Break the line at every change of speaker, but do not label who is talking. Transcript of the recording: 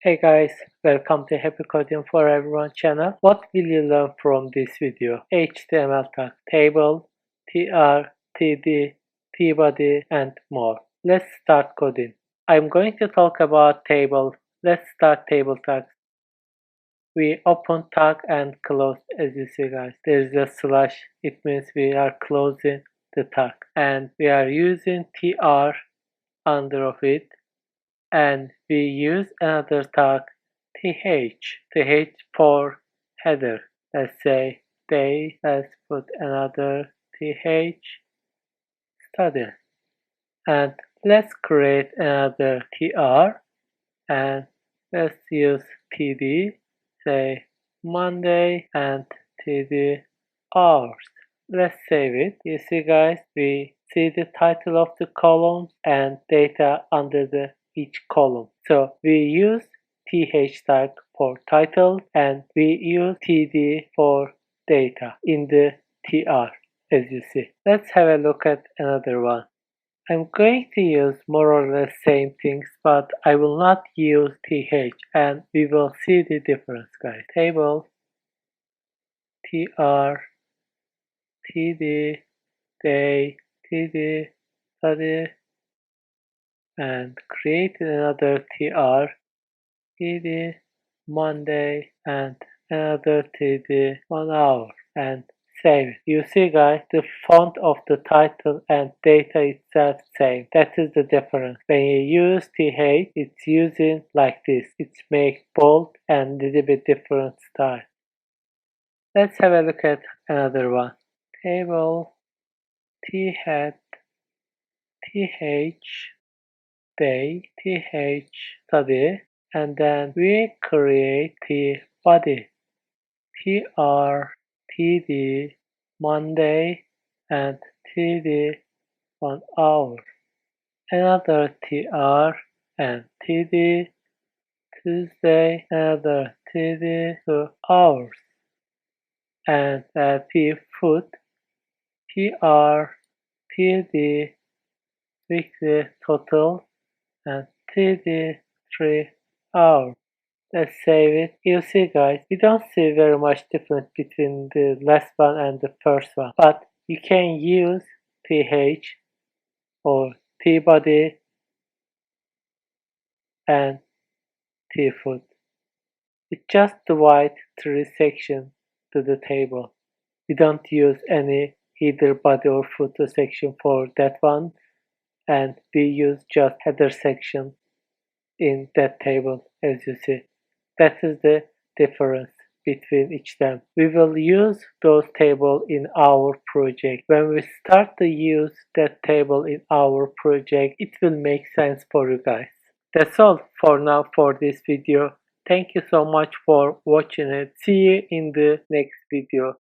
Hey guys, welcome to Happy Coding for Everyone channel. What will you learn from this video? HTML tag, table, tr, td, tbody, and more. Let's start coding. I'm going to talk about table. Let's start table tags. We open tag and close, as you see guys. There is a slash. It means we are closing the tag. And we are using tr under of it. And we use another tag th for header. Let's say day, let's put another th study, and let's create another tr, and let's use td, say Monday, and td hours. Let's save it. You see guys, we see the title of the columns and data under each column. So we use th tag for title and we use td for data in the tr, as you see. Let's have a look at another one. I'm going to use more or less same things, but I will not use th, and we will see the difference guys. Table, tr, td, day, td, study, and create another tr, td, Monday, and another td 1 hour, and save it. You see guys, the font of the title and data itself same. That is the difference. When you use th, it's using like this. It makes bold and little bit different style. Let's have a look at another one. Table, th, day, study, and then we create the body, tr, td, Monday, and td 1 hour, another tr and td, Tuesday, another td 2 hours, and we put tr, td, weekly total, and td 3 hours. Let's save it. You see guys, we don't see very much difference between the last one and the first one, but you can use th or tbody and tfoot. It just divide three sections to the table. We don't use any either body or footer section for that one, and we use just header section in that table, as you see. That is the difference between each them. We will use those tables in our project. When we start to use that table in our project, it will make sense for you guys. That's all for now for this video. Thank you so much for watching it. See you in the next video.